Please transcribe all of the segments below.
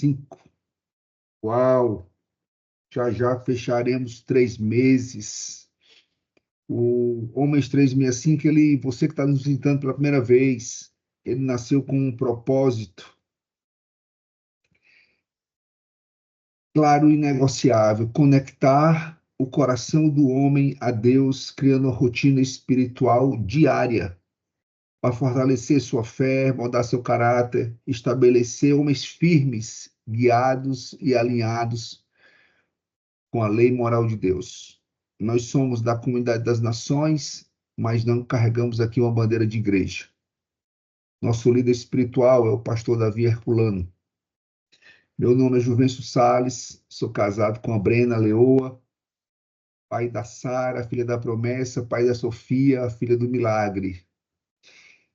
5. Uau! Já fecharemos 3 meses. O Homens 365, você que está nos visitando pela primeira vez, ele nasceu com um propósito claro e inegociável: conectar o coração do homem a Deus, criando uma rotina espiritual diária para fortalecer sua fé, moldar seu caráter, estabelecer homens firmes, guiados e alinhados com a lei moral de Deus. Nós somos da comunidade das nações, mas não carregamos aqui uma bandeira de igreja. Nosso líder espiritual é o pastor Davi Herculano. Meu nome é Juvencio Salles, sou casado com a Brena Leoa, pai da Sara, filha da promessa, pai da Sofia, filha do milagre.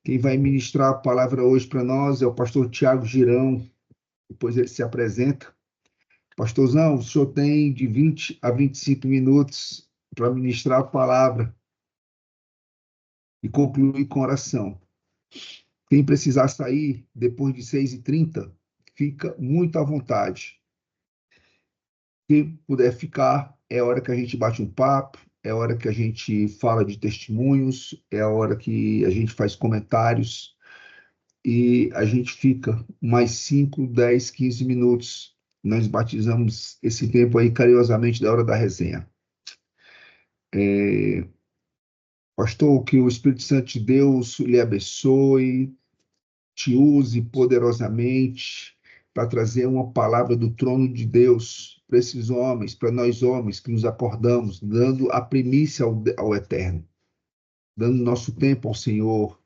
Quem vai ministrar a palavra hoje para nós é o pastor Tiago Girão. Depois ele se apresenta. Pastorzão, o senhor tem de 20 a 25 minutos para ministrar a palavra e concluir com oração. Quem precisar sair depois de 6h30, fica muito à vontade. Quem puder ficar, é a hora que a gente bate um papo, é a hora que a gente fala de testemunhos, é a hora que a gente faz comentários e a gente fica mais 5, 10, 15 minutos. Nós batizamos esse tempo aí carinhosamente da hora da resenha. Pastor, que o Espírito Santo de Deus lhe abençoe, te use poderosamente para trazer uma palavra do trono de Deus para esses homens, para nós homens que nos acordamos, dando a primícia ao Eterno, dando nosso tempo ao Senhor,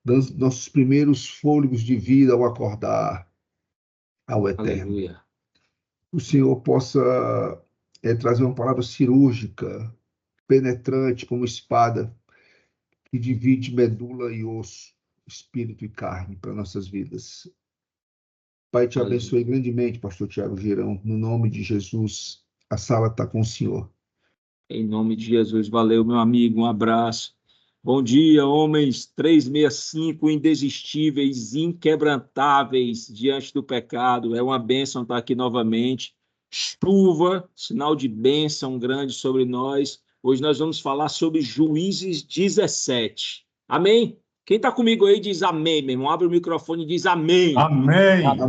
dando nossos primeiros fôlegos de vida ao acordar ao Eterno. Aleluia. O Senhor possa trazer uma palavra cirúrgica, penetrante como espada, que divide medula e osso, espírito e carne para nossas vidas. Pai, te abençoe grandemente, pastor Tiago Girão, no nome de Jesus. A sala está com o senhor. Em nome de Jesus, valeu, meu amigo, um abraço. Bom dia, homens 365, indesistíveis, inquebrantáveis diante do pecado. É uma bênção estar aqui novamente. Chuva, sinal de bênção grande sobre nós. Hoje nós vamos falar sobre Juízes 17. Amém? Quem está comigo aí diz amém, meu irmão. Abre o microfone e diz amém. Amém. Amém.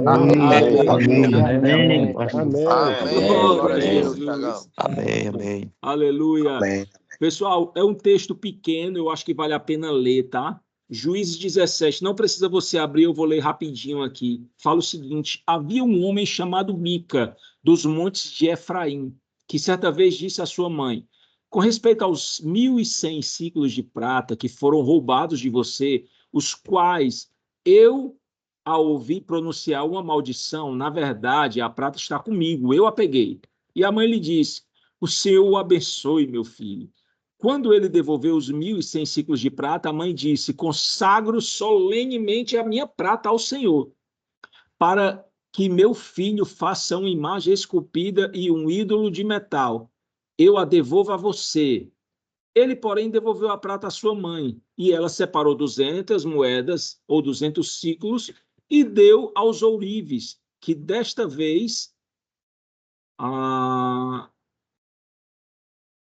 Glória a Deus. Amém. Aleluia. Amém. Pessoal, é um texto pequeno, eu acho que vale a pena ler, tá? Juízes 17, não precisa você abrir, eu vou ler rapidinho aqui. Fala o seguinte: havia um homem chamado Mica, dos montes de Efraim, que certa vez disse à sua mãe: com respeito aos 1.100 ciclos de prata que foram roubados de você, os quais eu, ao ouvir pronunciar uma maldição, na verdade, a prata está comigo, eu a peguei. E a mãe lhe disse: o Senhor o abençoe, meu filho. Quando ele devolveu os 1.100 ciclos de prata, a mãe disse: consagro solenemente a minha prata ao Senhor, para que meu filho faça uma imagem esculpida e um ídolo de metal. Eu a devolvo a você. Ele, porém, devolveu a prata à sua mãe, e ela separou 200 moedas, ou 200 ciclos, e deu aos ourives, que desta vez...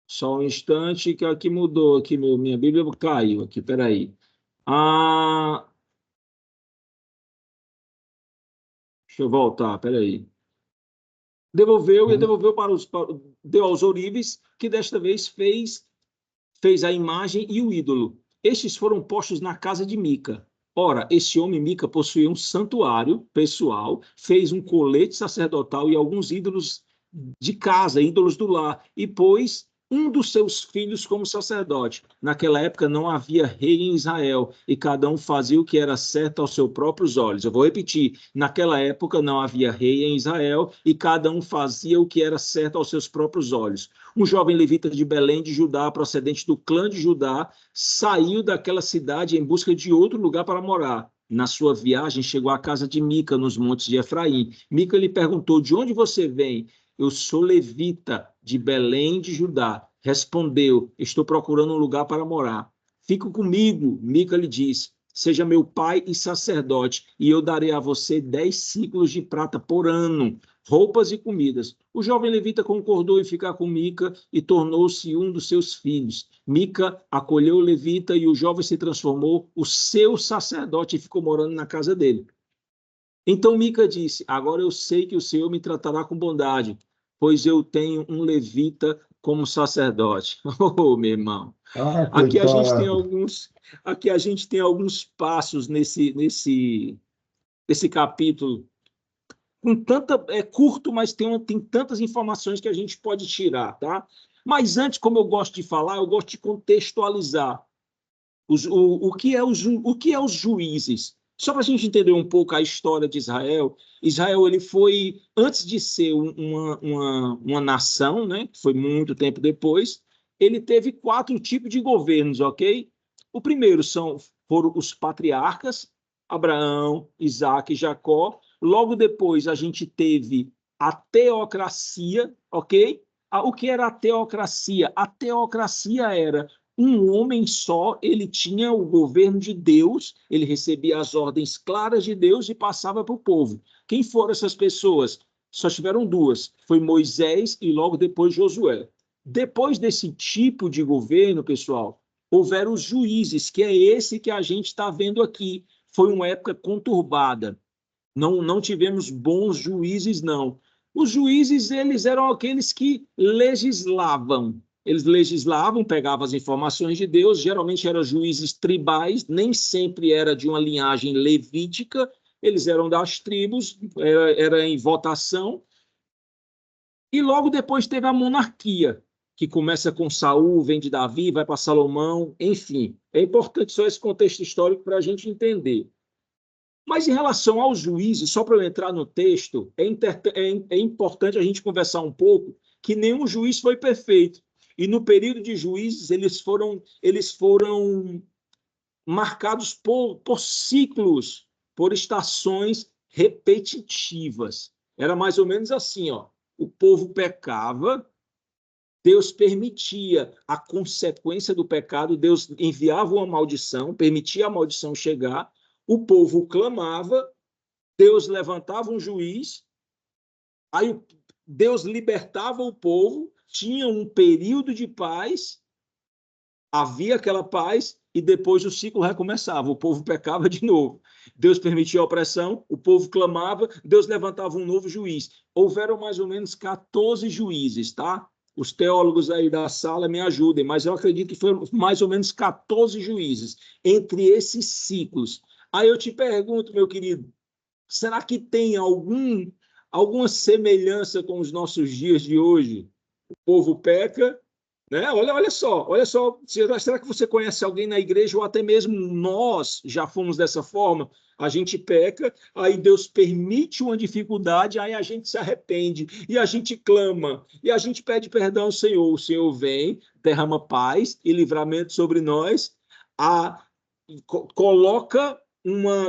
Só um instante que aqui mudou, aqui minha Bíblia caiu aqui, peraí. Deixa eu voltar, peraí. Devolveu deu aos ourives, que desta vez fez a imagem e o ídolo. Estes foram postos na casa de Mica. Ora, esse homem Mica possuía um santuário pessoal, fez um colete sacerdotal e alguns ídolos de casa, ídolos do lar, e pôs um dos seus filhos como sacerdote. Naquela época não havia rei em Israel, e cada um fazia o que era certo aos seus próprios olhos. Eu vou repetir: naquela época não havia rei em Israel, e cada um fazia o que era certo aos seus próprios olhos. Um jovem levita de Belém de Judá, procedente do clã de Judá, saiu daquela cidade em busca de outro lugar para morar. Na sua viagem, chegou à casa de Mica, nos montes de Efraim. Mica lhe perguntou: de onde você vem? Eu sou levita de Belém de Judá. Respondeu: estou procurando um lugar para morar. Fica comigo, Mica lhe disse. seja meu pai e sacerdote, e eu darei a você 10 ciclos de prata por ano, roupas e comidas. O jovem levita concordou em ficar com Mica e tornou-se um dos seus filhos. Mica acolheu o levita e o jovem se transformou o seu sacerdote e ficou morando na casa dele. Então Mica disse: agora eu sei que o Senhor me tratará com bondade, pois eu tenho um levita como sacerdote. Oh, meu irmão. Aqui a gente tem Coitado. alguns passos nesse capítulo. É curto, mas tem tantas informações que a gente pode tirar, tá? Mas antes, como eu gosto de falar, eu gosto de contextualizar o que é os juízes. Só para a gente entender um pouco a história de Israel. Israel, ele foi, antes de ser uma nação, né? Que foi muito tempo depois, ele teve 4 tipos de governos, ok? O primeiro foram os patriarcas, Abraão, Isaac e Jacó. Logo depois, a gente teve a teocracia, ok? O que era a teocracia? A teocracia era um homem só, ele tinha o governo de Deus, ele recebia as ordens claras de Deus e passava para o povo. Quem foram essas pessoas? Só tiveram 2, foi Moisés e logo depois Josué. Depois desse tipo de governo, pessoal, houveram os juízes, que é esse que a gente está vendo aqui. Foi uma época conturbada. Não tivemos bons juízes, não. Os juízes, eles eram aqueles que legislavam. Eles legislavam, pegavam as informações de Deus, geralmente eram juízes tribais, nem sempre era de uma linhagem levítica, eles eram das tribos, era em votação. E logo depois teve a monarquia, que começa com Saul, vem de Davi, vai para Salomão, enfim. É importante só esse contexto histórico para a gente entender. Mas em relação aos juízes, só para eu entrar no texto, é importante a gente conversar um pouco que nenhum juiz foi perfeito. E no período de juízes, eles foram marcados por ciclos, por estações repetitivas. Era mais ou menos assim, ó. O povo pecava, Deus permitia a consequência do pecado, Deus enviava uma maldição, permitia a maldição chegar, o povo clamava, Deus levantava um juiz, aí Deus libertava o povo, tinha um período de paz, havia aquela paz e depois o ciclo recomeçava, o povo pecava de novo. Deus permitia a opressão, o povo clamava, Deus levantava um novo juiz. Houveram mais ou menos 14 juízes, tá? Os teólogos aí da sala me ajudem, mas eu acredito que foram mais ou menos 14 juízes entre esses ciclos. Aí eu te pergunto, meu querido, será que tem alguma semelhança com os nossos dias de hoje? O povo peca, né? Olha só. Será que você conhece alguém na igreja, ou até mesmo nós já fomos dessa forma? A gente peca, aí Deus permite uma dificuldade, aí a gente se arrepende, e a gente clama, e a gente pede perdão ao Senhor. O Senhor vem, derrama paz e livramento sobre nós,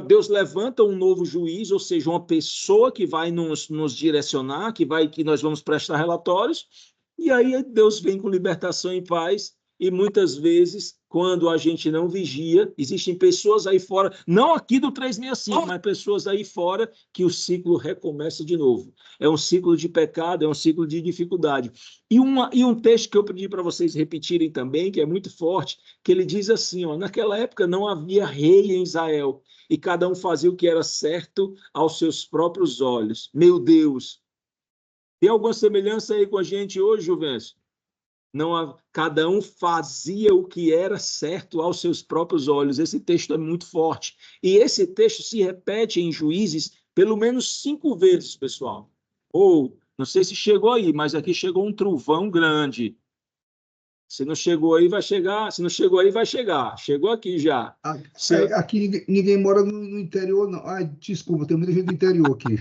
Deus levanta um novo juiz, ou seja, uma pessoa que vai nos direcionar, que nós vamos prestar relatórios, e aí Deus vem com libertação e paz, e muitas vezes, quando a gente não vigia, existem pessoas aí fora, não aqui do 365, mas pessoas aí fora, que o ciclo recomeça de novo. É um ciclo de pecado, é um ciclo de dificuldade. E um texto que eu pedi para vocês repetirem também, que é muito forte, que ele diz assim, ó, naquela época não havia rei em Israel, e cada um fazia o que era certo aos seus próprios olhos. Meu Deus! Tem alguma semelhança aí com a gente hoje, Juvencio? Não, cada um fazia o que era certo aos seus próprios olhos. Esse texto é muito forte. E esse texto se repete em Juízes pelo menos 5 vezes, pessoal. Ou, não sei se chegou aí, mas aqui chegou um trovão grande. Se não chegou aí, vai chegar. Se não chegou aí, vai chegar. Chegou aqui já. Aqui ninguém mora no interior, não. Ai, desculpa, tem muita gente do interior aqui.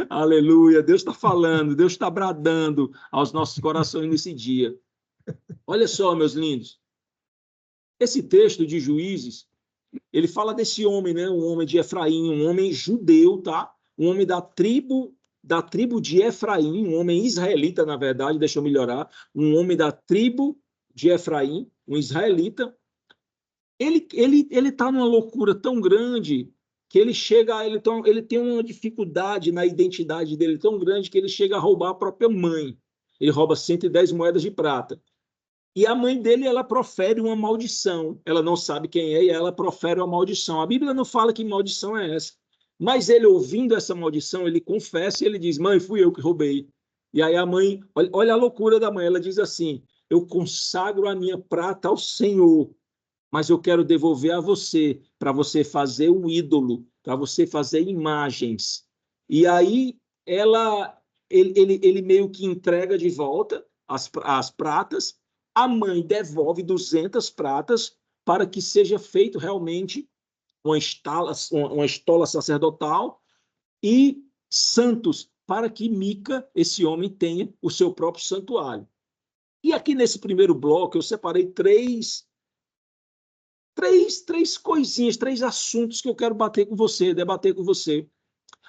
Aleluia, Deus está falando, Deus está bradando aos nossos corações nesse dia. Olha só, meus lindos, esse texto de Juízes, ele fala desse homem, né? Um homem de Efraim, um homem judeu, tá? Um homem da tribo de Efraim, um homem israelita, na verdade, deixa eu melhorar, um homem da tribo de Efraim, um israelita, Ele tá numa loucura tão grande que ele tem uma dificuldade na identidade dele tão grande que ele chega a roubar a própria mãe. Ele rouba 110 moedas de prata. E a mãe dele, ela profere uma maldição. Ela não sabe quem é e ela profere uma maldição. A Bíblia não fala que maldição é essa. Mas ele, ouvindo essa maldição, ele confessa e ele diz, mãe, fui eu que roubei. E aí a mãe, olha a loucura da mãe, ela diz assim, eu consagro a minha prata ao Senhor, mas eu quero devolver a você, para você fazer um ídolo, para você fazer imagens. E aí ele meio que entrega de volta as pratas, a mãe devolve 200 pratas para que seja feito realmente uma estola sacerdotal e santos, para que Mica, esse homem, tenha o seu próprio santuário. E aqui nesse primeiro bloco eu separei três coisinhas, 3 assuntos que eu quero debater com você.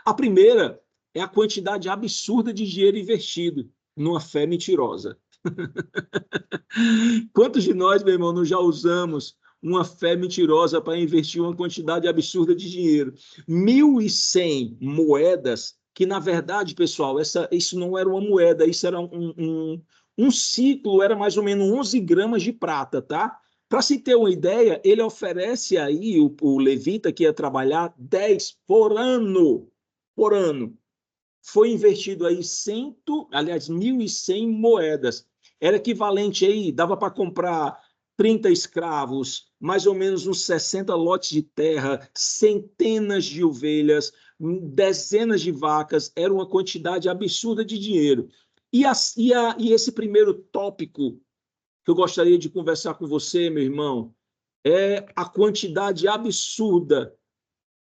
A primeira é a quantidade absurda de dinheiro investido numa fé mentirosa. Quantos de nós, meu irmão, não já usamos uma fé mentirosa para investir uma quantidade absurda de dinheiro? 1.100 moedas, que na verdade, pessoal, isso não era uma moeda, isso era um ciclo, era mais ou menos 11 gramas de prata, tá? Para se ter uma ideia, ele oferece aí, o levita que ia trabalhar 10 por ano. Por ano. Foi investido aí 1.100 moedas. Era equivalente aí, dava para comprar 30 escravos, mais ou menos uns 60 lotes de terra, centenas de ovelhas, dezenas de vacas, era uma quantidade absurda de dinheiro. E esse primeiro tópico que eu gostaria de conversar com você, meu irmão, é a quantidade absurda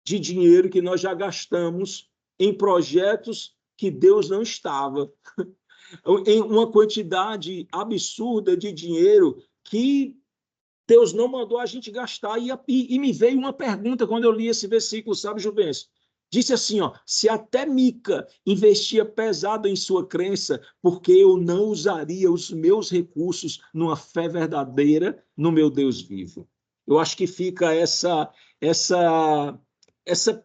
de dinheiro que nós já gastamos em projetos que Deus não estava, em uma quantidade absurda de dinheiro que Deus não mandou a gente gastar. E me veio uma pergunta quando eu li esse versículo, sabe, Juvencio? Disse assim, ó, se até Mica investia pesado em sua crença, porque eu não usaria os meus recursos numa fé verdadeira no meu Deus vivo. Eu acho que fica essa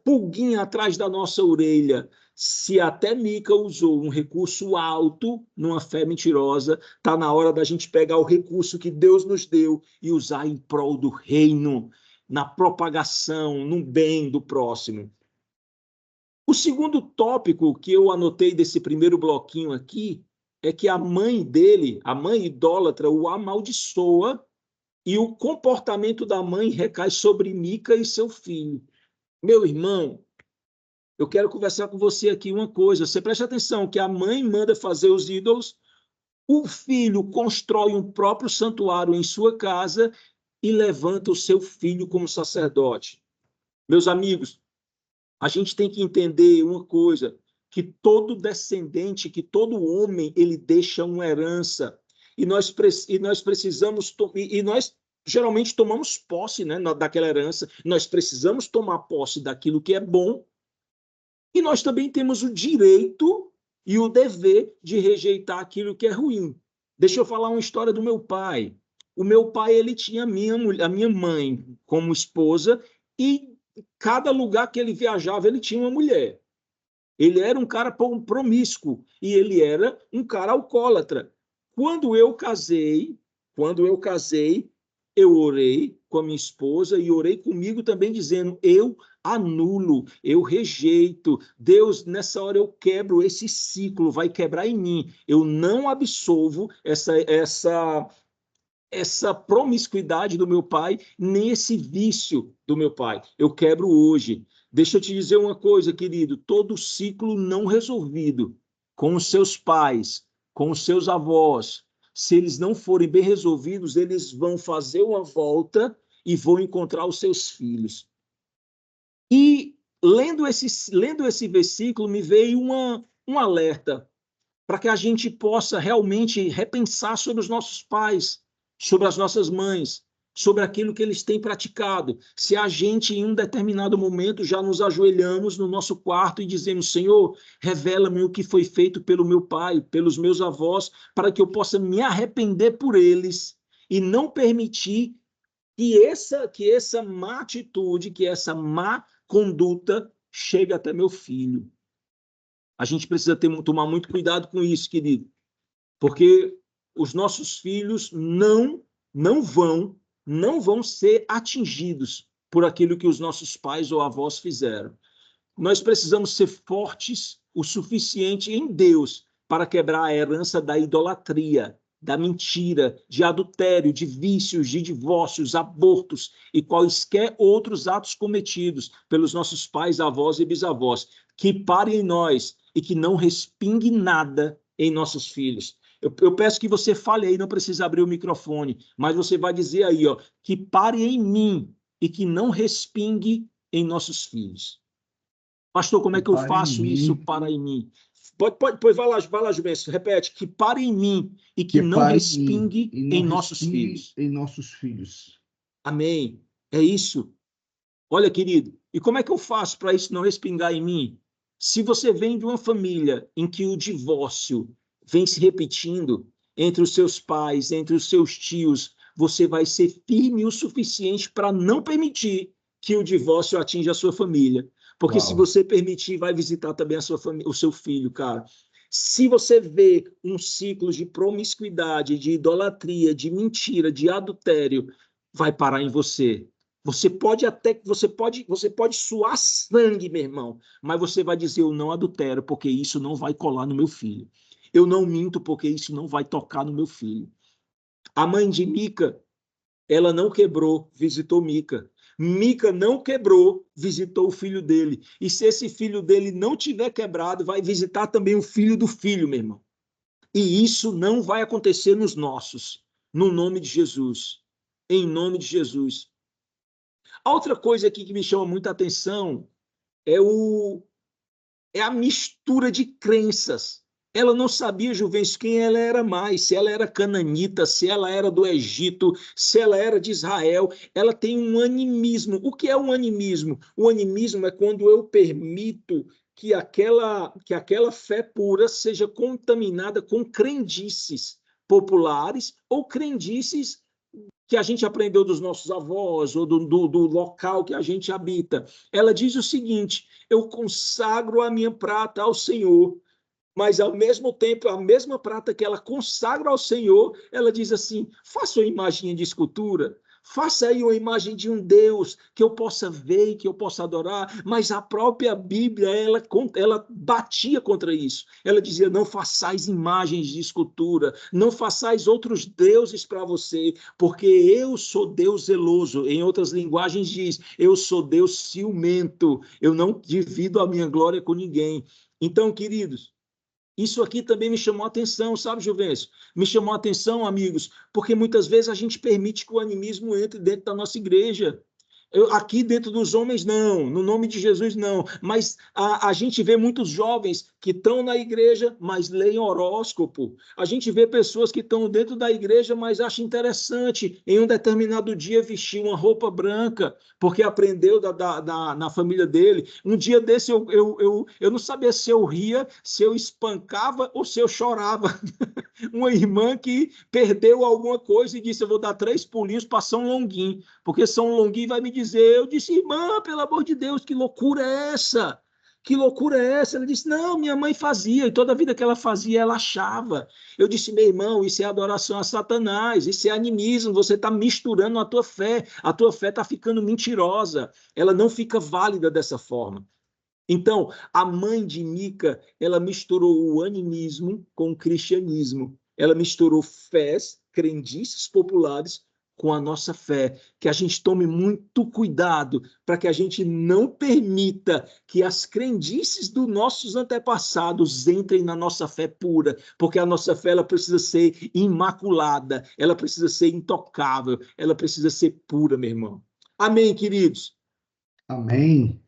pulguinha atrás da nossa orelha. Se até Mica usou um recurso alto numa fé mentirosa, está na hora da gente pegar o recurso que Deus nos deu e usar em prol do reino, na propagação, no bem do próximo. O segundo tópico que eu anotei desse primeiro bloquinho aqui é que a mãe dele, a mãe idólatra, o amaldiçoa e o comportamento da mãe recai sobre Mica e seu filho. Meu irmão, eu quero conversar com você aqui uma coisa. Você preste atenção que a mãe manda fazer os ídolos, o filho constrói um próprio santuário em sua casa e levanta o seu filho como sacerdote. Meus amigos, a gente tem que entender uma coisa, que todo descendente, que todo homem, ele deixa uma herança. E nós precisamos, e nós geralmente tomamos posse, né, daquela herança, nós precisamos tomar posse daquilo que é bom, e nós também temos o direito e o dever de rejeitar aquilo que é ruim. Deixa eu falar uma história do meu pai. O meu pai, ele tinha a minha mãe como esposa, e cada lugar que ele viajava, ele tinha uma mulher. Ele era um cara promíscuo e ele era um cara alcoólatra. Quando eu casei, eu orei com a minha esposa e orei comigo também, dizendo, eu anulo, eu rejeito. Deus, nessa hora eu quebro esse ciclo, vai quebrar em mim. Eu não absolvo essa promiscuidade do meu pai, nem esse vício do meu pai. Eu quebro hoje. Deixa eu te dizer uma coisa, querido, todo ciclo não resolvido com os seus pais, com os seus avós, se eles não forem bem resolvidos, eles vão fazer uma volta e vão encontrar os seus filhos. E lendo esse versículo, me veio um alerta para que a gente possa realmente repensar sobre os nossos pais, sobre as nossas mães, sobre aquilo que eles têm praticado. Se a gente, em um determinado momento, já nos ajoelhamos no nosso quarto e dizemos, Senhor, revela-me o que foi feito pelo meu pai, pelos meus avós, para que eu possa me arrepender por eles e não permitir que essa má atitude, que essa má conduta chegue até meu filho. A gente precisa tomar muito cuidado com isso, querido, porque os nossos filhos não vão ser atingidos por aquilo que os nossos pais ou avós fizeram. Nós precisamos ser fortes o suficiente em Deus para quebrar a herança da idolatria, da mentira, de adultério, de vícios, de divórcios, abortos e quaisquer outros atos cometidos pelos nossos pais, avós e bisavós, que parem em nós e que não respingue nada em nossos filhos. Eu peço que você fale aí, não precisa abrir o microfone, mas você vai dizer aí, ó, que pare em mim e que não respingue em nossos filhos. Pastor, como é que eu faço isso para em mim? Pois vai lá, Juvencio, repete, que pare em mim e que não respingue em nossos filhos. Em nossos filhos. Amém. É isso. Olha, querido, e como é que eu faço para isso não respingar em mim? Se você vem de uma família em que o divórcio vem se repetindo entre os seus pais, entre os seus tios, você vai ser firme o suficiente para não permitir que o divórcio atinja a sua família. Porque se você permitir, vai visitar também a sua família, o seu filho, cara. Se você vê um ciclo de promiscuidade, de idolatria, de mentira, de adultério, vai parar em você. Você pode suar sangue, meu irmão, mas você vai dizer, eu não adultero, porque isso não vai colar no meu filho. Eu não minto, porque isso não vai tocar no meu filho. A mãe de Mica, ela não quebrou, visitou Mica. Mica não quebrou, visitou o filho dele. E se esse filho dele não tiver quebrado, vai visitar também o filho do filho, meu irmão. E isso não vai acontecer nos nossos, no nome de Jesus. Em nome de Jesus. A outra coisa aqui que me chama muita atenção é a mistura de crenças. Ela não sabia, Juvencio, quem ela era mais, se ela era cananita, se ela era do Egito, se ela era de Israel. Ela tem um animismo. O que é um animismo? O animismo é quando eu permito que aquela fé pura seja contaminada com crendices populares ou crendices que a gente aprendeu dos nossos avós ou do local que a gente habita. Ela diz o seguinte, eu consagro a minha prata ao Senhor, mas ao mesmo tempo, a mesma prata que ela consagra ao Senhor, ela diz assim, faça uma imagem de escultura, faça aí uma imagem de um Deus que eu possa ver e que eu possa adorar, mas a própria Bíblia, ela batia contra isso. Ela dizia, não façais imagens de escultura, não façais outros deuses para você, porque eu sou Deus zeloso. Em outras linguagens diz, eu sou Deus ciumento, eu não divido a minha glória com ninguém. Então, queridos, isso aqui também me chamou a atenção, sabe, Juvencio? Me chamou a atenção, amigos, porque muitas vezes a gente permite que o animismo entre dentro da nossa igreja. Aqui dentro dos homens, não. No nome de Jesus, não. Mas a gente vê muitos jovens que estão na igreja, mas leem horóscopo. A gente vê pessoas que estão dentro da igreja, mas acham interessante, em um determinado dia, vestir uma roupa branca, porque aprendeu na família dele. Um dia desse, eu não sabia se eu ria, se eu espancava ou se eu chorava. Uma irmã que perdeu alguma coisa e disse, eu vou dar 3 pulinhos para São Longuinho, porque São Longuinho vai me dizer. Eu disse, irmã, pelo amor de Deus, que loucura é essa? Que loucura é essa? Ela disse, não, minha mãe fazia, e toda a vida que ela fazia, ela achava. Eu disse, meu irmão, isso é adoração a Satanás, isso é animismo, você está misturando a tua fé está ficando mentirosa, ela não fica válida dessa forma. Então, a mãe de Mica, ela misturou o animismo com o cristianismo. Ela misturou fés, crendices populares com a nossa fé. Que a gente tome muito cuidado para que a gente não permita que as crendices dos nossos antepassados entrem na nossa fé pura, porque a nossa fé ela precisa ser imaculada, ela precisa ser intocável, ela precisa ser pura, meu irmão. Amém, queridos? Amém.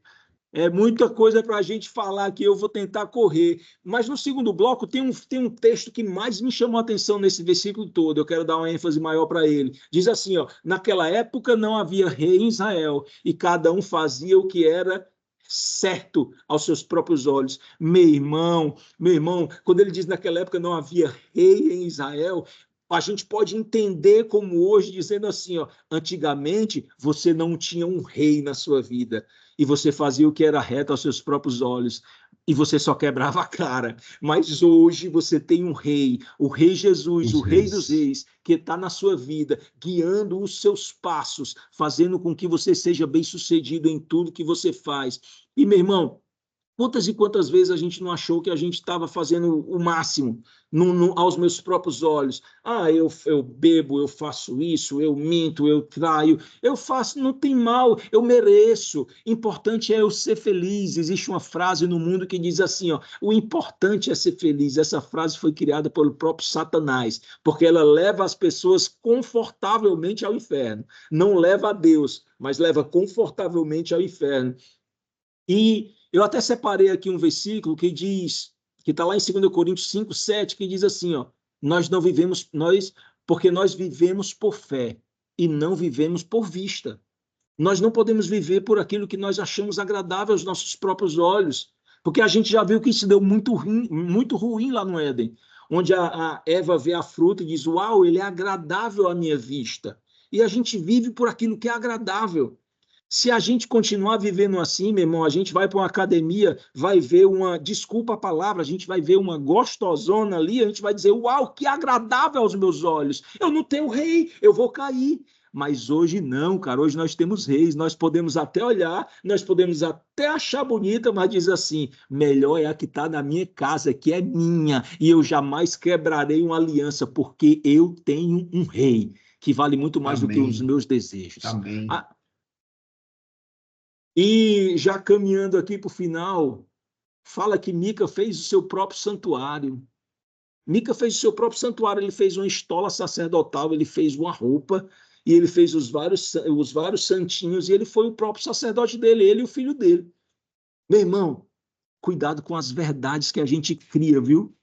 É muita coisa para a gente falar aqui, eu vou tentar correr. Mas no segundo bloco tem um texto que mais me chamou a atenção nesse versículo todo, eu quero dar uma ênfase maior para ele. Diz assim, ó, naquela época não havia rei em Israel, e cada um fazia o que era certo aos seus próprios olhos. Meu irmão, quando ele diz naquela época não havia rei em Israel, A gente pode entender como hoje, dizendo assim, ó, antigamente você não tinha um rei na sua vida e você fazia o que era reto aos seus próprios olhos e você só quebrava a cara. Mas hoje você tem um rei, o Rei Jesus, o Rei dos Reis, que está na sua vida, guiando os seus passos, fazendo com que você seja bem-sucedido em tudo que você faz. E, meu irmão, quantas e quantas vezes a gente não achou que a gente estava fazendo o máximo aos meus próprios olhos? Ah, eu bebo, eu faço isso, eu minto, eu traio, eu faço, não tem mal, eu mereço. Importante é eu ser feliz. Existe uma frase no mundo que diz assim, ó, o importante é ser feliz. Essa frase foi criada pelo próprio Satanás, porque ela leva as pessoas confortavelmente ao inferno. Não leva a Deus, mas leva confortavelmente ao inferno. E eu até separei aqui um versículo que diz, que está lá em 2 Coríntios 5, 7, que diz assim, ó, nós não vivemos, porque nós vivemos por fé e não vivemos por vista. Nós não podemos viver por aquilo que nós achamos agradável aos nossos próprios olhos, porque a gente já viu que isso deu muito ruim lá no Éden, onde a Eva vê a fruta e diz, uau, ele é agradável à minha vista. E a gente vive por aquilo que é agradável. Se a gente continuar vivendo assim, meu irmão, a gente vai para uma academia, vai ver uma, desculpa a palavra, a gente vai ver uma gostosona ali, a gente vai dizer, uau, que agradável aos meus olhos. Eu não tenho rei, eu vou cair. Mas hoje não, cara, hoje nós temos reis, nós podemos até olhar, nós podemos até achar bonita, mas diz assim, melhor é a que está na minha casa, que é minha, e eu jamais quebrarei uma aliança, porque eu tenho um rei, que vale muito mais do que os meus desejos. Amém. E já caminhando aqui para o final, fala que Mica fez o seu próprio santuário. Mica fez o seu próprio santuário, ele fez uma estola sacerdotal, ele fez uma roupa, e ele fez os vários santinhos, e ele foi o próprio sacerdote dele, ele e o filho dele. Meu irmão, cuidado com as verdades que a gente cria, viu?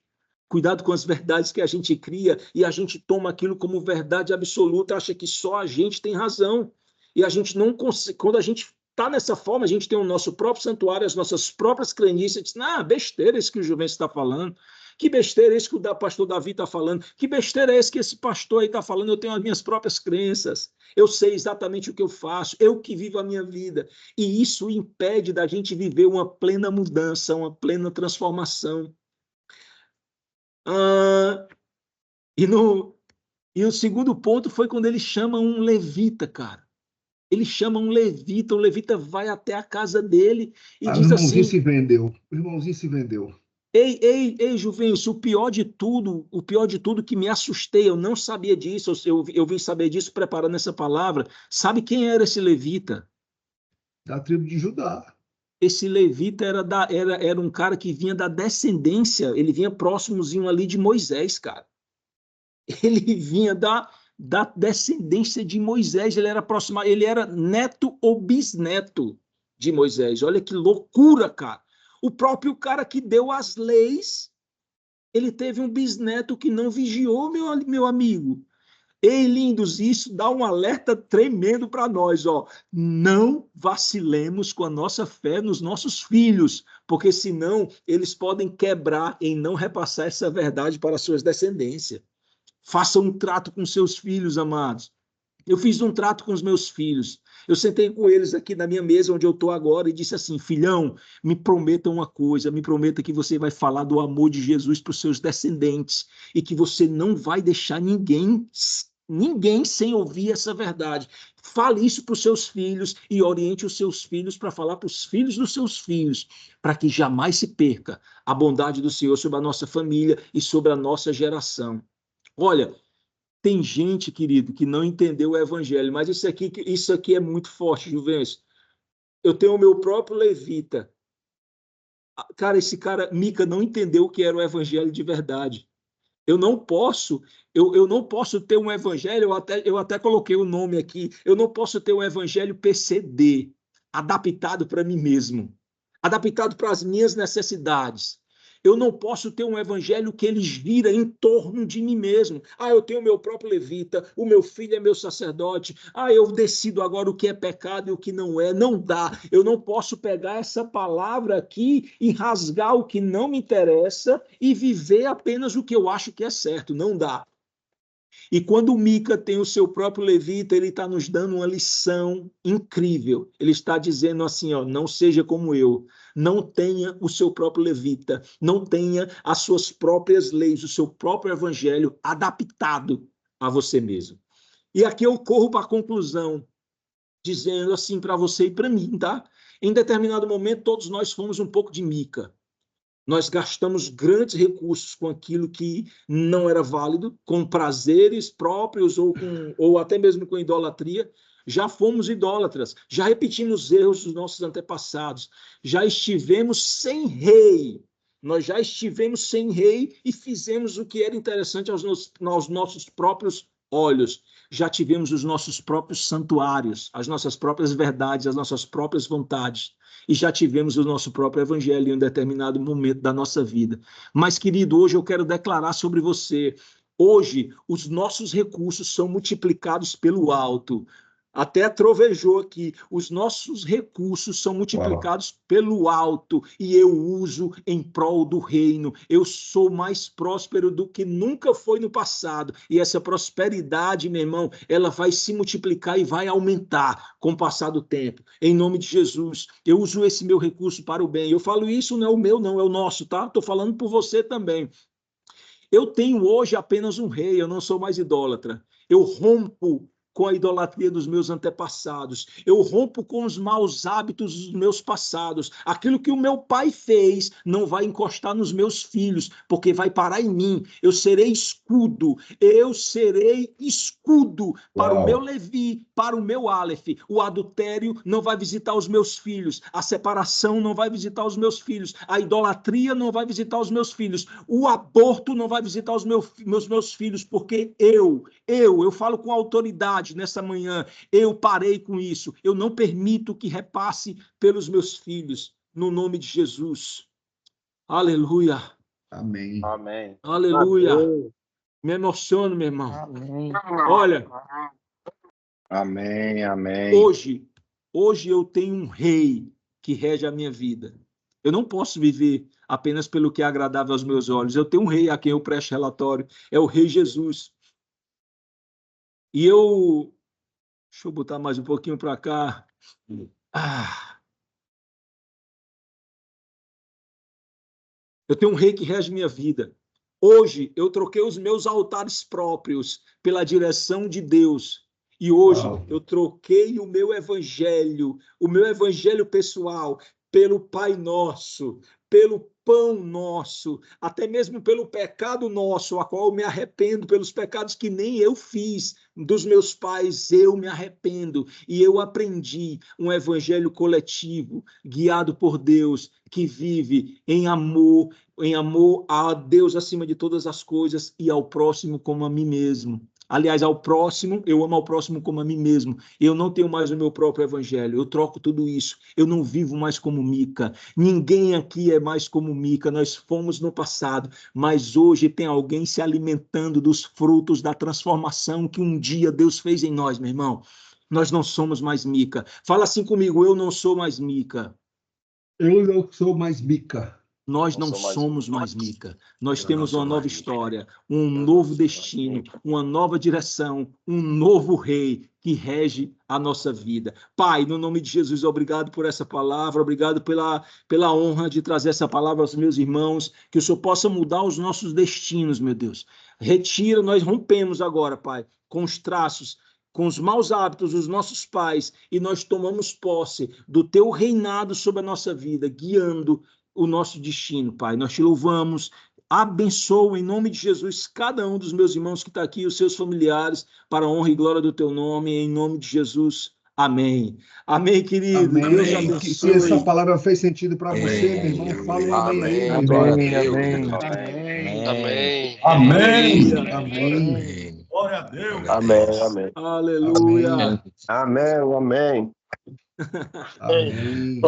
Cuidado com as verdades que a gente cria, e a gente toma aquilo como verdade absoluta, acha que só a gente tem razão. E a gente não consegue, quando a gente está nessa forma, a gente tem o nosso próprio santuário, as nossas próprias crendices, diz, besteira isso que o Juventus está falando, que besteira isso que o pastor Davi está falando, que besteira é esse que esse pastor aí está falando, eu tenho as minhas próprias crenças, eu sei exatamente o que eu faço, eu que vivo a minha vida, e isso impede da gente viver uma plena mudança, uma plena transformação. E o segundo ponto foi quando ele chama um levita, cara. Ele chama um levita, o levita vai até a casa dele e diz o irmãozinho assim... se vendeu. O irmãozinho se vendeu. Ei, Juvencio, o pior de tudo que me assustei, eu não sabia disso, eu vim saber disso preparando essa palavra. Sabe quem era esse levita? Da tribo de Judá. Esse levita era um cara que vinha da descendência, ele vinha próximozinho ali de Moisés, cara. Ele vinha da descendência de Moisés, ele era neto ou bisneto de Moisés. Olha que loucura, cara. O próprio cara que deu as leis, ele teve um bisneto que não vigiou, meu amigo. Ei, lindos, isso dá um alerta tremendo para nós, ó. Não vacilemos com a nossa fé nos nossos filhos, porque senão eles podem quebrar em não repassar essa verdade para as suas descendências. Faça um trato com seus filhos, amados. Eu fiz um trato com os meus filhos. Eu sentei com eles aqui na minha mesa, onde eu estou agora, e disse assim, filhão, me prometa uma coisa, me prometa que você vai falar do amor de Jesus para os seus descendentes e que você não vai deixar ninguém sem ouvir essa verdade. Fale isso para os seus filhos e oriente os seus filhos para falar para os filhos dos seus filhos, para que jamais se perca a bondade do Senhor sobre a nossa família e sobre a nossa geração. Olha, tem gente, querido, que não entendeu o evangelho, mas isso aqui é muito forte, Juvencio. Eu tenho o meu próprio levita. Cara, esse cara, Mica, não entendeu o que era o evangelho de verdade. Eu não posso ter um evangelho, eu até coloquei o nome aqui, eu não posso ter um evangelho PCD, adaptado para mim mesmo, adaptado para as minhas necessidades. Eu não posso ter um evangelho que ele gira em torno de mim mesmo. Eu tenho meu próprio levita, o meu filho é meu sacerdote, eu decido agora o que é pecado e o que não é. Não dá. Eu não posso pegar essa palavra aqui e rasgar o que não me interessa e viver apenas o que eu acho que é certo. Não dá. E quando Mica tem o seu próprio levita, ele está nos dando uma lição incrível. Ele está dizendo assim, ó, não seja como eu, não tenha o seu próprio levita, não tenha as suas próprias leis, o seu próprio evangelho adaptado a você mesmo. E aqui eu corro para a conclusão, dizendo assim para você e para mim, tá? Em determinado momento, todos nós fomos um pouco de Mica. Nós gastamos grandes recursos com aquilo que não era válido, com prazeres próprios ou até mesmo com idolatria. Já fomos idólatras, já repetimos erros dos nossos antepassados, já estivemos sem rei. Nós já estivemos sem rei e fizemos o que era interessante aos nossos próprios olhos. Já tivemos os nossos próprios santuários, as nossas próprias verdades, as nossas próprias vontades. E já tivemos o nosso próprio evangelho em um determinado momento da nossa vida. Mas, querido, hoje eu quero declarar sobre você. Hoje, os nossos recursos são multiplicados pelo alto. Até trovejou aqui. Os nossos recursos são multiplicados pelo alto e eu uso em prol do reino. Eu sou mais próspero do que nunca foi no passado. E essa prosperidade, meu irmão, ela vai se multiplicar e vai aumentar com o passar do tempo. Em nome de Jesus, eu uso esse meu recurso para o bem. Eu falo isso, não é o meu, não, é o nosso, tá? Estou falando por você também. Eu tenho hoje apenas um rei, eu não sou mais idólatra. Eu rompo com a idolatria dos meus antepassados. Eu rompo com os maus hábitos dos meus passados. Aquilo que o meu pai fez não vai encostar nos meus filhos, porque vai parar em mim. Eu serei escudo para o meu Levi, para o meu Aleph. O adultério não vai visitar os meus filhos. A separação não vai visitar os meus filhos. A idolatria não vai visitar os meus filhos. O aborto não vai visitar os meus filhos, porque eu falo com autoridade nessa manhã, eu parei com isso, eu não permito que repasse pelos meus filhos, no nome de Jesus. Aleluia. Amém. Amém. Aleluia. Me emociono, meu irmão. Amém. Olha. Amém, amém. Hoje eu tenho um rei que rege a minha vida. Eu não posso viver apenas pelo que é agradável aos meus olhos. Eu tenho um rei a quem eu presto relatório, é o Rei Jesus. E deixa eu botar mais um pouquinho para cá. Eu tenho um rei que rege minha vida. Hoje eu troquei os meus altares próprios pela direção de Deus. E hoje eu troquei o meu evangelho pessoal, pelo Pai Nosso, pelo pão nosso, até mesmo pelo pecado nosso, a qual eu me arrependo, pelos pecados que nem eu fiz dos meus pais, eu me arrependo. E eu aprendi um evangelho coletivo, guiado por Deus, que vive em amor a Deus acima de todas as coisas e ao próximo como a mim mesmo. Aliás, ao próximo, eu amo ao próximo como a mim mesmo. Eu não tenho mais o meu próprio evangelho, eu troco tudo isso. Eu não vivo mais como Mica. Ninguém aqui é mais como Mica. Nós fomos no passado, mas hoje tem alguém se alimentando dos frutos da transformação que um dia Deus fez em nós, meu irmão. Nós não somos mais Mica. Fala assim comigo, eu não sou mais Mica. Eu não sou mais Mica. Nós não somos mais Mica. Nós temos uma nova história, um novo destino, uma nova direção, um novo rei que rege a nossa vida. Pai, no nome de Jesus, obrigado por essa palavra, obrigado pela honra de trazer essa palavra aos meus irmãos, que o Senhor possa mudar os nossos destinos, meu Deus. Retira, nós rompemos agora, Pai, com os traços, com os maus hábitos dos nossos pais, e nós tomamos posse do teu reinado sobre a nossa vida, guiando o nosso destino, Pai. Nós te louvamos, abençoa em nome de Jesus cada um dos meus irmãos que está aqui, os seus familiares, para a honra e glória do teu nome, em nome de Jesus. Amém. Amém, querido. Amém. Deus abençoe. Se essa palavra fez sentido para você, meu irmão, fala um amém aí, meu irmão. Amém. Amém. Amém. Glória a Deus. Amém. Aleluia. Amém. Amém.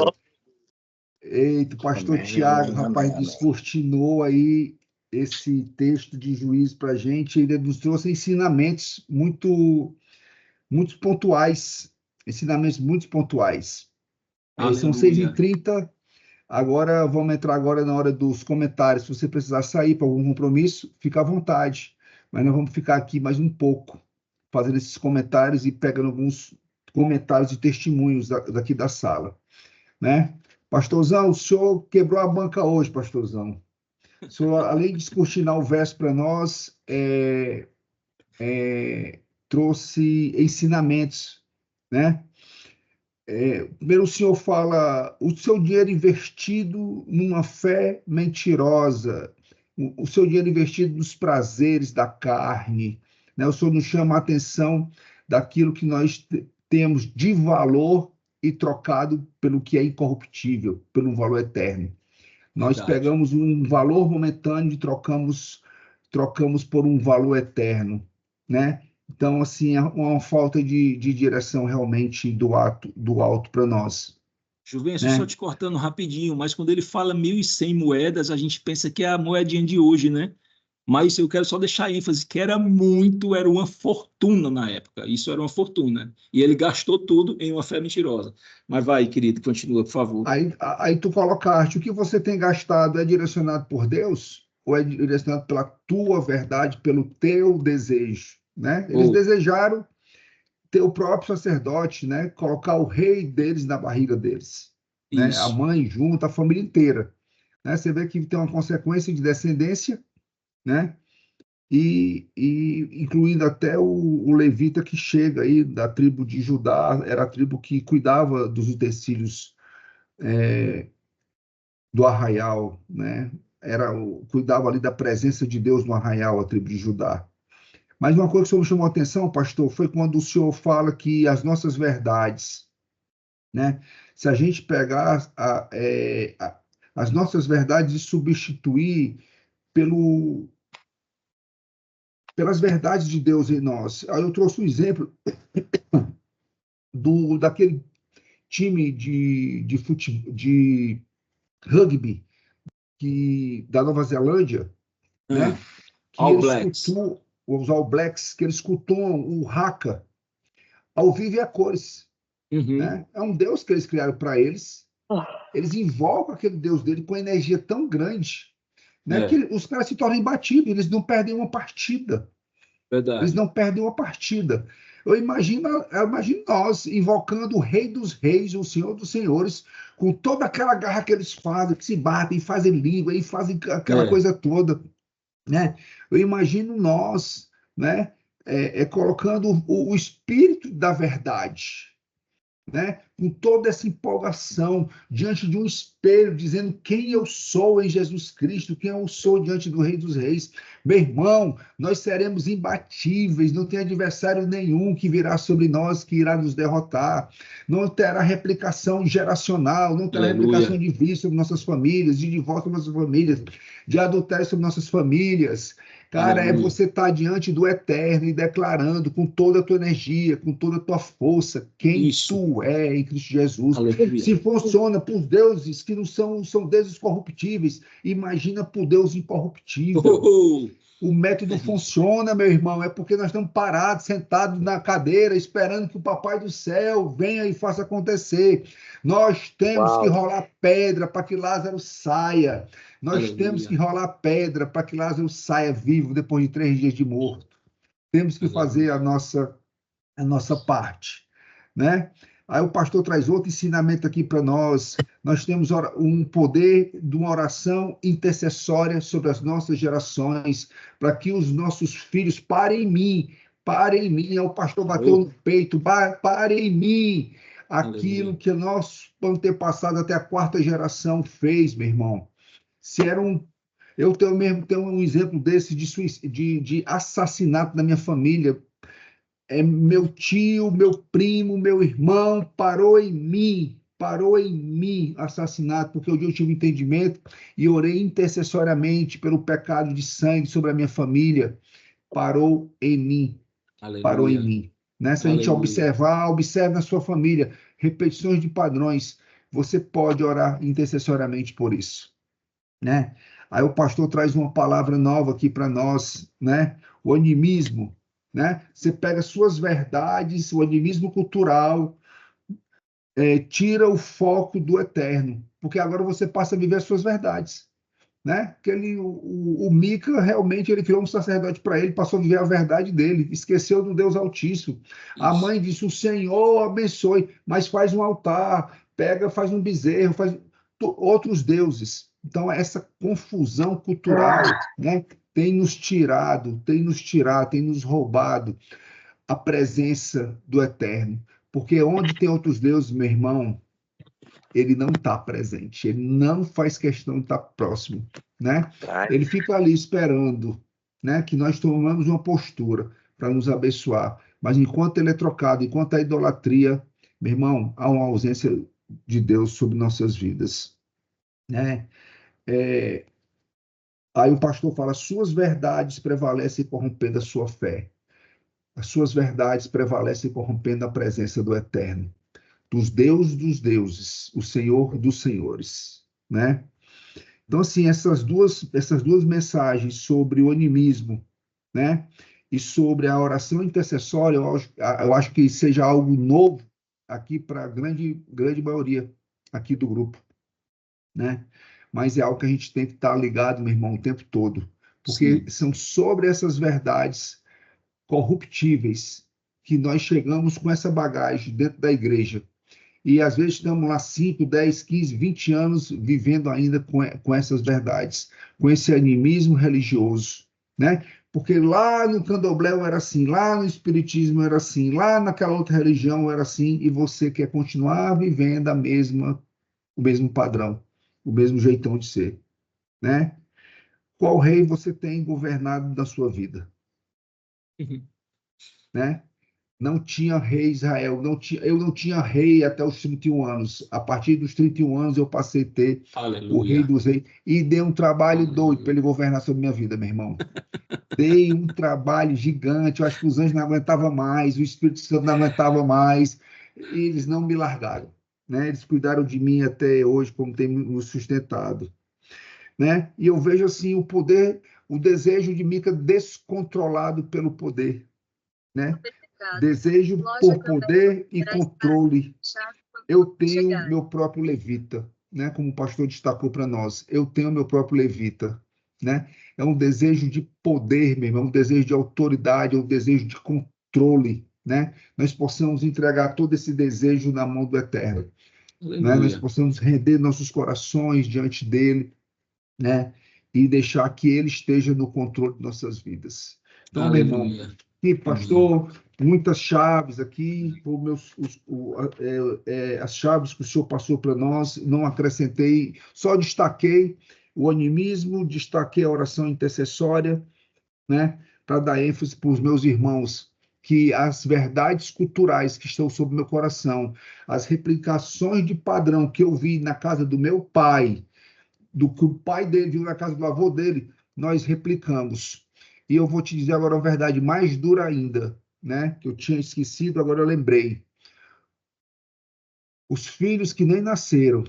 Eita, pastor Tiago, rapaz, descortinou aí esse texto de Juízes para a gente, ele nos trouxe ensinamentos muito pontuais, São 6h30, agora vamos entrar agora na hora dos comentários. Se você precisar sair para algum compromisso, fica à vontade. mas nós vamos ficar aqui mais um pouco, fazendo esses comentários e pegando alguns comentários e testemunhos daqui da sala, né? Pastorzão, o senhor quebrou a banca hoje, pastorzão. O senhor, além de descortinar o verso para nós, trouxe ensinamentos, né? Primeiro o senhor fala o seu dinheiro investido numa fé mentirosa, o seu dinheiro investido nos prazeres da carne, né? O senhor nos chama a atenção daquilo que nós temos de valor e trocado pelo que é incorruptível, pelo valor eterno. Nós Verdade. pegamos um valor momentâneo e trocamos por um valor eterno, né? Então, assim, é uma falta de direção realmente do alto para nós, Juvencio, só né? te cortando rapidinho, mas quando ele fala 1.100 moedas, a gente pensa que é a moedinha de hoje, né? Mas eu quero só deixar ênfase que era uma fortuna na época. Isso era uma fortuna. E ele gastou tudo em uma fé mentirosa. Mas vai, querido, continua, por favor. Aí tu colocaste, o que você tem gastado é direcionado por Deus ou é direcionado pela tua verdade, pelo teu desejo, né? Eles Oh, desejaram ter o próprio sacerdote, né? Colocar o rei deles na barriga deles, né? A isso. mãe junto, a família inteira, né? Você vê que tem uma consequência de descendência, né? E incluindo até o levita que chega aí da tribo de Judá, era a tribo que cuidava dos utensílios do arraial, né? Cuidava ali da presença de Deus no arraial, a tribo de Judá. Mas uma coisa que o senhor me chamou a atenção, pastor, foi quando o senhor fala que as nossas verdades, né? Se a gente pegar as nossas verdades e substituir pelo, pelas verdades de Deus em nós. Aí eu trouxe um exemplo daquele time de rugby da Nova Zelândia, Ah, né? Que All ele Blacks. escutou, os All Blacks, que ele escutou o Haka ao vivo e a cores, Uhum. né? É um Deus que eles criaram para eles. Eles invocam aquele Deus dele com energia tão grande, né? Que É, os caras se tornam imbatíveis, eles não perdem uma partida. Eles verdade. não perdem uma partida. Eu imagino nós invocando o Rei dos Reis, o Senhor dos Senhores, com toda aquela garra que eles fazem, que se batem, fazem língua e fazem aquela É, coisa toda, né? Eu imagino nós, né, colocando o espírito da verdade, né, com toda essa empolgação diante de um espelho, dizendo quem eu sou em Jesus Cristo, quem eu sou diante do Rei dos Reis. Meu irmão, nós seremos imbatíveis, não tem adversário nenhum que virá sobre nós, que irá nos derrotar. Não terá replicação geracional, não terá replicação aleluia. de vício sobre nossas famílias, de divórcio sobre nossas famílias, de adultério sobre nossas famílias. Cara, é Aleluia. você estar diante do Eterno e declarando com toda a tua energia, com toda a tua força, quem Isso. tu é em Cristo Jesus. Aleluia. Se funciona por deuses que não são deuses corruptíveis, imagina por Deus incorruptível. Oh, O método é isso. funciona, meu irmão, é porque nós estamos parados, sentados na cadeira, esperando que o Papai do Céu venha e faça acontecer. Nós temos que Uau. rolar pedra para que Lázaro saia. Nós temos que Aleluia. rolar pedra para que Lázaro saia vivo depois de 3 dias de morto. Temos que fazer Aleluia. a nossa parte, né? Aí o pastor traz outro ensinamento aqui para nós. Nós temos um poder de uma oração intercessória sobre as nossas gerações, para que os nossos filhos parem em mim. Aí o pastor bateu Oh, no peito, parem em mim. Aquilo aleluia. que nosso antepassado até a 4ª geração fez, meu irmão. Se era um Eu tenho um exemplo desse de assassinato na minha família. Meu tio, meu primo, meu irmão parou em mim assassinato, porque um dia eu tive entendimento e orei intercessoriamente pelo pecado de sangue sobre a minha família. Parou em mim, parou em Aleluia. mim. Né? Se a gente Aleluia. observar, observe na sua família repetições de padrões. Você pode orar intercessoriamente por isso, né? Aí o pastor traz uma palavra nova aqui para nós, né? O animismo, né? Você pega suas verdades, o animismo cultural, tira o foco do eterno, porque agora você passa a viver as suas verdades. né? Que o Mica realmente ele criou um sacerdote para ele, passou a viver a verdade dele, esqueceu do Deus Altíssimo. A Isso. mãe disse: o Senhor abençoe, mas faz um altar, pega, faz um bezerro, faz outros deuses. Então, essa confusão cultural, né, tem nos tirado, tem nos roubado a presença do Eterno. Porque onde tem outros deuses, meu irmão, ele não está presente, ele não faz questão de estar próximo, né? Ele fica ali esperando, né, que nós tomamos uma postura para nos abençoar. Mas enquanto ele é trocado, enquanto a idolatria, meu irmão, há uma ausência de Deus sobre nossas vidas, né? É, aí o pastor fala: suas verdades prevalecem corrompendo a sua fé. As suas verdades prevalecem corrompendo a presença do Eterno, dos deuses, o Senhor dos senhores, né? Então, assim, essas duas mensagens sobre o animismo, né? E sobre a oração intercessória, eu acho que seja algo novo aqui para a grande maioria aqui do grupo, né? Mas é algo que a gente tem que estar ligado, meu irmão, o tempo todo, porque Sim. são sobre essas verdades corruptíveis que nós chegamos com essa bagagem dentro da igreja. E às vezes estamos lá 5, 10, 15, 20 anos vivendo ainda com essas verdades, com esse animismo religioso, né? Porque lá no candomblé era assim, lá no espiritismo era assim, lá naquela outra religião era assim, e você quer continuar vivendo o mesmo padrão, o mesmo jeitão de ser, né? Qual rei você tem governado da sua vida, Uhum. né? Não tinha rei Israel, eu não tinha rei até os 31 anos. A partir dos 31 anos eu passei a ter o rei Aleluia. dos reis e dei um trabalho doido para Aleluia. ele governar sobre minha vida, meu irmão. Dei um trabalho gigante, eu acho que os anjos não aguentavam mais, o Espírito Santo não aguentava mais, e eles não me largaram, né? Eles cuidaram de mim até hoje, como tem nos sustentado, né? E eu vejo assim o poder, o desejo de Mica descontrolado pelo poder, né? Desejo por poder e controle. Eu tenho meu próprio levita, né? Como o pastor destacou para nós, eu tenho meu próprio levita, né? É um desejo de poder, meu irmão, um desejo de autoridade, é um desejo de controle, né? Nós possamos entregar todo esse desejo na mão do Eterno, né? Nós Aleluia. possamos render nossos corações diante dele, né? E deixar que ele esteja no controle de nossas vidas. Então, meu irmão, Aleluia. e Amém. pastor, muitas chaves aqui, as chaves que o senhor passou para nós, não acrescentei, só destaquei o animismo, destaquei a oração intercessória, né? Para dar ênfase para os meus irmãos, que as verdades culturais que estão sobre meu coração, as replicações de padrão que eu vi na casa do meu pai, do que o pai dele viu na casa do avô dele, nós replicamos. E eu vou te dizer agora uma verdade mais dura ainda, né? Que eu tinha esquecido, agora eu lembrei. Os filhos que nem nasceram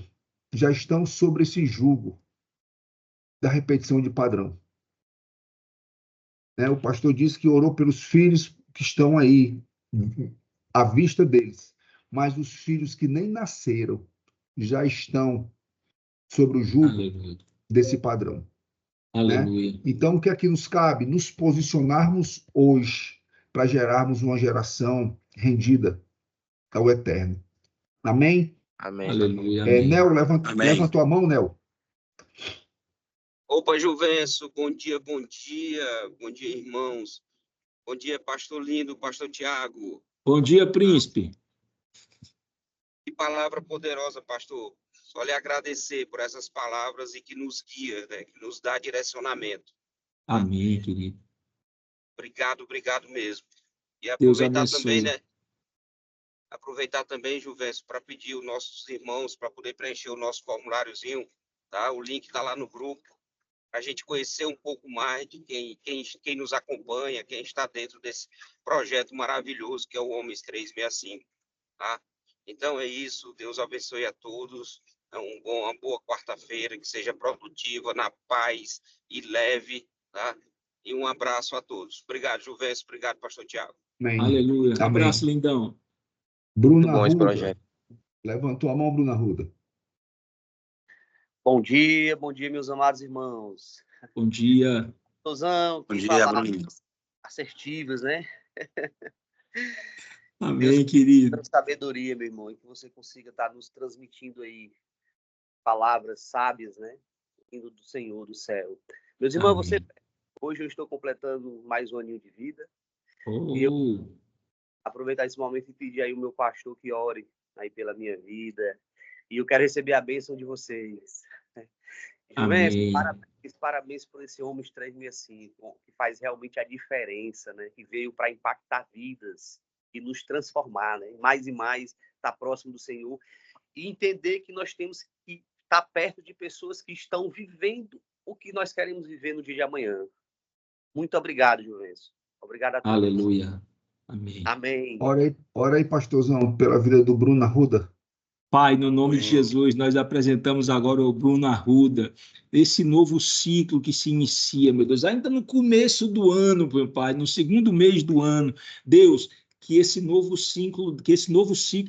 já estão sobre esse jugo da repetição de padrão, né? O pastor disse que orou pelos filhos que estão aí à vista deles, mas os filhos que nem nasceram já estão sobre o jugo Aleluia. desse padrão, né? Aleluia. Então, o que é que nos cabe? Nos posicionarmos hoje para gerarmos uma geração rendida ao Eterno. Amém? Amém. Aleluia. Amém. Nel, Amém. levanta a mão, Nel. Opa, Juvencio, bom dia, bom dia. Bom dia, irmãos. Bom dia, pastor lindo, pastor Tiago. Bom dia, príncipe. Que palavra poderosa, pastor. Só lhe agradecer por essas palavras e que nos guia, né? Que nos dá direcionamento. Tá? Amém, querido. Obrigado, obrigado mesmo. E Deus aproveitar também, abençoe. né? Aproveitar também, Juvencio, para pedir os nossos irmãos para poder preencher o nosso formuláriozinho, tá? O link está lá no grupo. A gente conhecer um pouco mais de quem nos acompanha, quem está dentro desse projeto maravilhoso que é o Homens 365, tá? Então é isso, Deus abençoe a todos, uma boa quarta-feira, que seja produtiva, na paz e leve, tá? E um abraço a todos. Obrigado, Juvencio, obrigado, pastor Tiago. Amém. Aleluia. Amém. Abraço, lindão. Muito Bruna bom esse Ruda. projeto. Levantou a mão, Bruna Ruda. Bom dia, meus amados irmãos. Bom dia. Tosão, Bom que dia, palavras Bruno. assertivas, né? Deus Amém, querido. tenha sabedoria, meu irmão, e que você consiga estar nos transmitindo aí palavras sábias, né? Vindo do Senhor, do céu. Meus irmãos, Amém. hoje eu estou completando mais um aninho de vida. E eu Oh, aproveitar esse momento e pedir aí o meu pastor que ore aí pela minha vida. E eu quero receber a bênção de vocês. Juventus, amém. parabéns por esse homem 365, que faz realmente a diferença, né? Que veio para impactar vidas e nos transformar, né? Mais e mais estar próximo do Senhor e entender que nós temos que estar perto de pessoas que estão vivendo o que nós queremos viver no dia de amanhã. Muito obrigado, Juventus. Obrigado a todos. Aleluia. Amém. Amém. Ora aí, pastorzão, pela vida do Bruno Arruda. Pai, no nome de Jesus, nós apresentamos agora o Bruno Arruda, esse novo ciclo que se inicia, meu Deus, ainda no começo do ano, meu Pai, no segundo mês do ano. Deus, que esse novo ciclo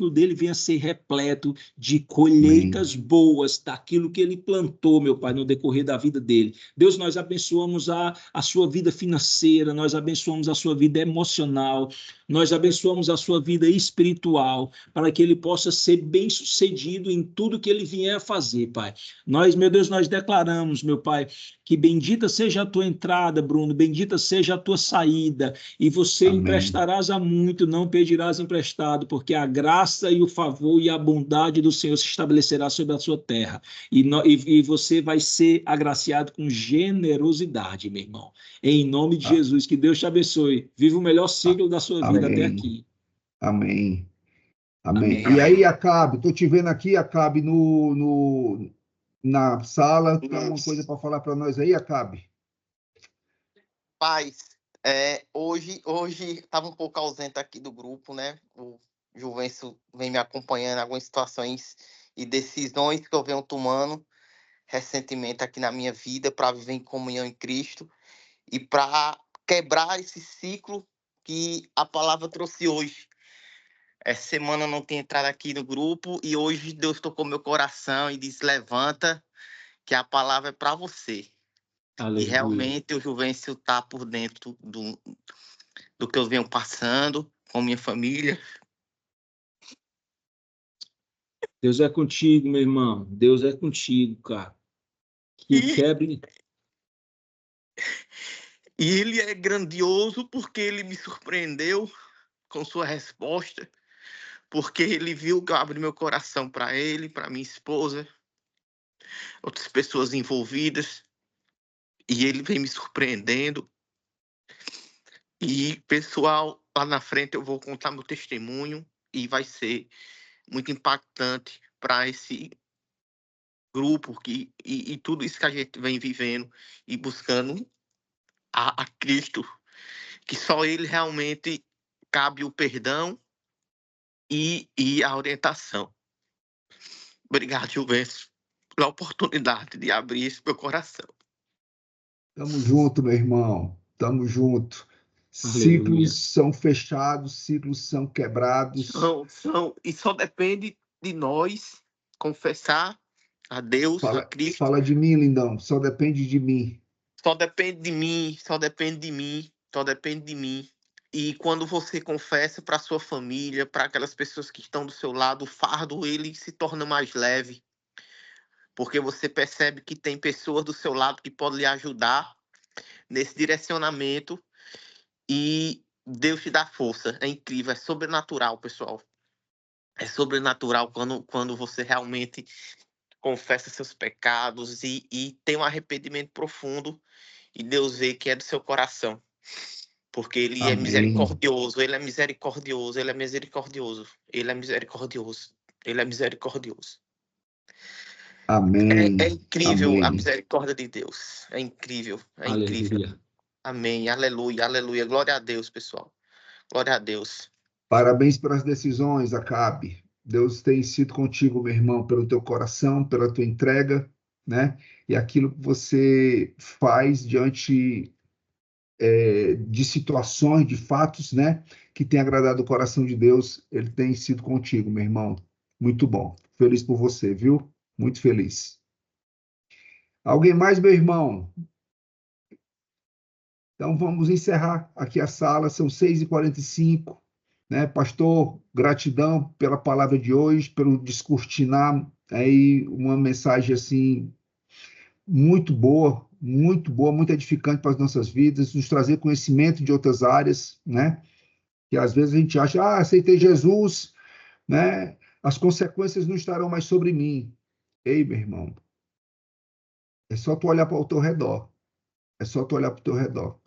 dele venha a ser repleto de colheitas boas daquilo que ele plantou, meu Pai, no decorrer da vida dele. Deus, nós abençoamos a sua vida financeira, nós abençoamos a sua vida emocional, nós abençoamos a sua vida espiritual, para que ele possa ser bem-sucedido em tudo que ele vier a fazer, Pai. Nós, meu Deus, nós declaramos, meu Pai, que bendita seja a tua entrada, Bruno, bendita seja a tua saída, e você Amém. emprestarás a muito, não pedirás emprestado, porque a graça e o favor e a bondade do Senhor se estabelecerá sobre a sua terra, e você vai ser agraciado com generosidade, meu irmão. Em nome de Ah, Jesus, que Deus te abençoe. Viva o melhor ciclo da sua vida até Amém. aqui. Amém. Amém. Amém. E aí, Acabe, tô te vendo aqui, Acabe, na sala. Tem alguma coisa para falar para nós aí, Acabe? Paz, hoje estava um pouco ausente aqui do grupo, né? O Juvencio vem me acompanhando em algumas situações e decisões que eu venho tomando recentemente aqui na minha vida para viver em comunhão em Cristo e para quebrar esse ciclo que a palavra trouxe hoje. Essa semana eu não tinha entrado aqui no grupo e hoje Deus tocou meu coração e disse: levanta, que a palavra é para você. E Aleluia. realmente o Juvencio está por dentro do que eu venho passando com minha família. Deus é contigo, meu irmão. Deus é contigo, cara. Que quebre. E ele é grandioso porque ele me surpreendeu com sua resposta, porque ele viu que eu abri meu coração para ele, para minha esposa, outras pessoas envolvidas, e ele vem me surpreendendo. E, pessoal, lá na frente eu vou contar meu testemunho e vai ser muito impactante para esse grupo e tudo isso que a gente vem vivendo e buscando a Cristo, que só ele realmente cabe o perdão e a orientação. Obrigado, Juventus, pela oportunidade de abrir esse meu coração. Tamo junto, meu irmão. Tamo junto. Aleluia. Ciclos são fechados, ciclos são quebrados. E só depende de nós confessar a Deus, a Cristo. Fala de mim, lindão. Só depende de mim. Só depende de mim, só depende de mim, só depende de mim. E quando você confessa para sua família, para aquelas pessoas que estão do seu lado, o fardo ele se torna mais leve, porque você percebe que tem pessoas do seu lado que podem lhe ajudar nesse direcionamento e Deus te dá força. É incrível, é sobrenatural, pessoal. É sobrenatural quando você realmente confessa seus pecados e tem um arrependimento profundo e Deus vê que é do seu coração. Porque ele é Amém. misericordioso, ele é misericordioso, ele é misericordioso, ele é misericordioso, ele é misericordioso. Amém. É incrível a Amém. misericórdia de Deus. É incrível, é incrível. Aleluia. Amém, aleluia, aleluia. Glória a Deus, pessoal. Glória a Deus. Parabéns pelas decisões, Acabe. Deus tem sido contigo, meu irmão, pelo teu coração, pela tua entrega, né? E aquilo que você faz diante de situações, de fatos, né? Que tem agradado o coração de Deus, ele tem sido contigo, meu irmão. Muito bom. Feliz por você, viu? Muito feliz. Alguém mais, meu irmão? Então, vamos encerrar aqui a sala, são 6h45, né? Pastor, gratidão pela palavra de hoje, pelo descortinar aí uma mensagem, assim, muito boa, muito edificante para as nossas vidas, nos trazer conhecimento de outras áreas, né? Que às vezes a gente acha, aceitei Jesus, né? As consequências não estarão mais sobre mim. Ei, meu irmão, é só tu olhar para o teu redor, é só tu olhar para o teu redor,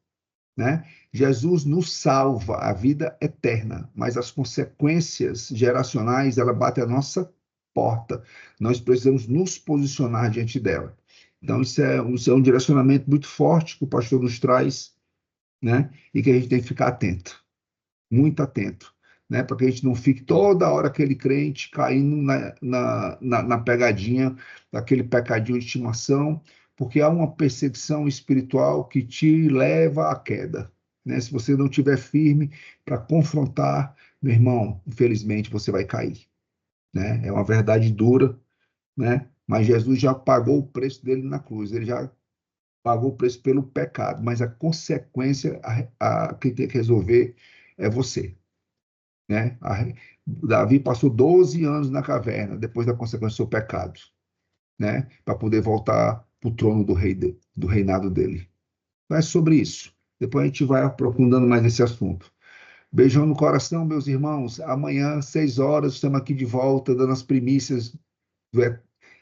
né? Jesus nos salva a vida eterna, mas as consequências geracionais, ela bate a nossa porta. Nós precisamos nos posicionar diante dela. Então, isso é um direcionamento muito forte que o pastor nos traz, né? E que a gente tem que ficar atento, muito atento, né? Para que a gente não fique toda hora aquele crente caindo na pegadinha, daquele pecadinho de estimação, porque há uma perseguição espiritual que te leva à queda, né? Se você não estiver firme para confrontar, meu irmão, infelizmente você vai cair, né? É uma verdade dura, né? Mas Jesus já pagou o preço dele na cruz, ele já pagou o preço pelo pecado, mas a consequência, quem tem que resolver é você, né? Davi passou 12 anos na caverna, depois da consequência do seu pecado, né? Para poder voltar para o trono do reinado dele. Então é sobre isso. Depois a gente vai aprofundando mais esse assunto. Beijão no coração, meus irmãos. Amanhã, 6 horas, estamos aqui de volta, dando as primícias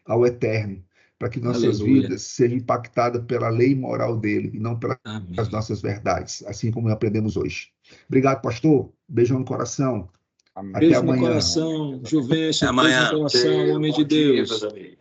ao Eterno, para que nossas Aleluia. vidas sejam impactadas pela lei moral dele e não pelas Amém. nossas verdades, assim como aprendemos hoje. Obrigado, pastor. Beijão no coração. Amém. Até Beijo no amanhã. coração, Juvencio. Até Beijo no amanhã. coração, homem de Deus. Amém.